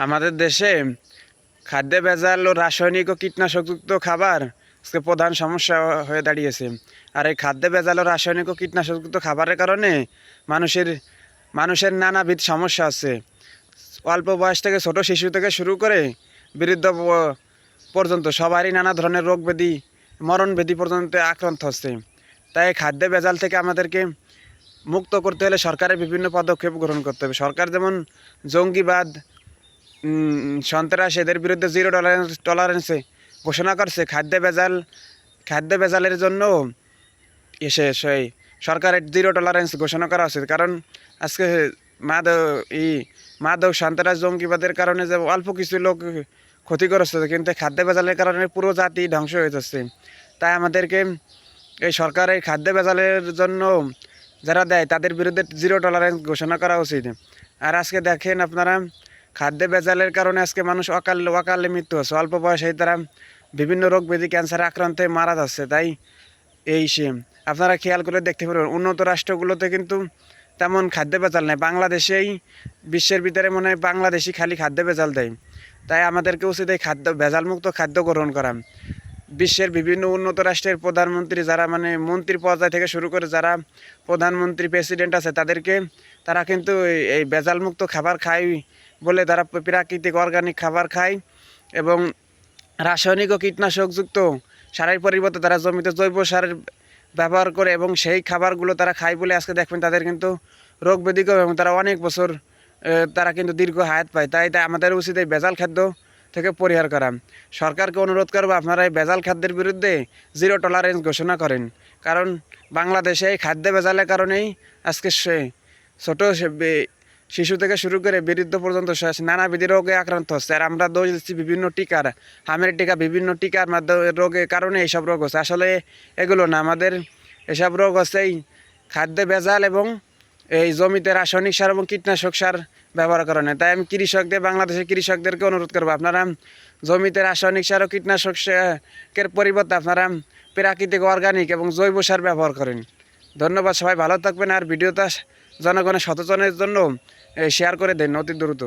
আমাদের দেশে খাদ্যে ভেজাল ও রাসায়নিক ও কীটনাশকযুক্ত খাবার আজকে প্রধান সমস্যা হয়ে দাঁড়িয়েছে। আর এই খাদ্যে ভেজাল ও রাসায়নিক ও কীটনাশকযুক্ত খাবারের কারণে মানুষের মানুষের নানাবিধ সমস্যা আছে। অল্প বয়স থেকে ছোট শিশু থেকে শুরু করে বৃদ্ধ পর্যন্ত সবারই নানা ধরনের রোগ ব্যাধি, মরণ ব্যাধি পর্যন্ত আক্রান্ত হচ্ছে। তাই খাদ্যে ভেজাল থেকে আমাদেরকে মুক্ত করতে হলে সরকারের বিভিন্ন পদক্ষেপ গ্রহণ করতে হবে। সরকার যেমন জঙ্গিবাদ, সন্ত্রাস এদের বিরুদ্ধে জিরো টলারেন্সে ঘোষণা করছে, খাদ্য ভেজালের জন্য সেই সরকারের জিরো টলারেন্স ঘোষণা করা উচিত। কারণ আজকে মাদক সন্ত্রাস জঙ্গিবাদের কারণে যে অল্প কিছু লোক ক্ষতিগ্রস্ত হচ্ছে, কিন্তু খাদ্য ভেজালের কারণে পুরো জাতি ধ্বংস হয়ে যাচ্ছে। তাই আমাদেরকে এই সরকারের খাদ্য ভেজালের জন্য যারা দেয় তাদের বিরুদ্ধে জিরো টলারেন্স ঘোষণা করা উচিত। আর আজকে দেখেন আপনারা, খাদ্য ভেজালের কারণে আজকে মানুষ অকালে মৃত্যু হচ্ছে। অল্প বয়সেই তারা বিভিন্ন রোগ ব্যাধি ক্যান্সারে আক্রান্ত হয়ে মারা যাচ্ছে। তাই আপনারা খেয়াল করে দেখতে পারবেন, উন্নত রাষ্ট্রগুলোতে কিন্তু তেমন খাদ্য ভেজাল নেই। বাংলাদেশেই বিশ্বের ভিতরে মনে হয় বাংলাদেশই খালি খাদ্য ভেজাল দেয়। তাই আমাদেরকে উচিত এই ভেজালমুক্ত খাদ্য গ্রহণ করা। বিশ্বের বিভিন্ন উন্নত রাষ্ট্রের প্রধানমন্ত্রী যারা মন্ত্রী পর্যায় থেকে শুরু করে যারা প্রধানমন্ত্রী প্রেসিডেন্ট আছে তারা কিন্তু এই ভেজালমুক্ত খাবার খায় বলে তারা প্রাকৃতিক অর্গানিক খাবার খায় এবং রাসায়নিক ও কীটনাশকযুক্ত সারের পরিবর্তে তারা জমিতে জৈব সারের ব্যবহার করে এবং সেই খাবারগুলো তারা খায় বলে আজকে দেখবেন তাদের কিন্তু রোগ ব্যাধি কম এবং তারা অনেক বছর তারা কিন্তু দীর্ঘ হায়াত পায়। তাই আমাদের উচিত এই ভেজাল খাদ্য থেকে পরিহার করা। সরকারকে অনুরোধ করবো, আপনারা এই ভেজাল খাদ্যের বিরুদ্ধে জিরো টলারেন্স ঘোষণা করেন। কারণ বাংলাদেশে এই খাদ্য ভেজালের কারণেই আজকে ছোট শিশু থেকে শুরু করে বৃদ্ধ পর্যন্ত নানাবিধ রোগে আক্রান্ত হচ্ছে। আর আমরা দোষ দিচ্ছি বিভিন্ন টিকার, হামের টিকা, বিভিন্ন টিকার মাধ্যমে রোগের কারণে এইসব রোগ হচ্ছে। আসলে এগুলো না, আমাদের এসব রোগ হচ্ছে এই খাদ্য ভেজাল এবং এই জমিতে রাসায়নিক সার এবং কীটনাশক সার ব্যবহার কারণে। তাই আমি বাংলাদেশের কৃষকদেরকে অনুরোধ করবো, আপনারা জমিতে রাসায়নিক সার ও কীটনাশকের পরিবর্তে আপনারা প্রাকৃতিক অর্গানিক এবং জৈব সার ব্যবহার করেন। ধন্যবাদ, সবাই ভালো থাকবেন। আর ভিডিওটা জনগণের সচেতনের জন্য শেয়ার করে দেন অতি দ্রুত।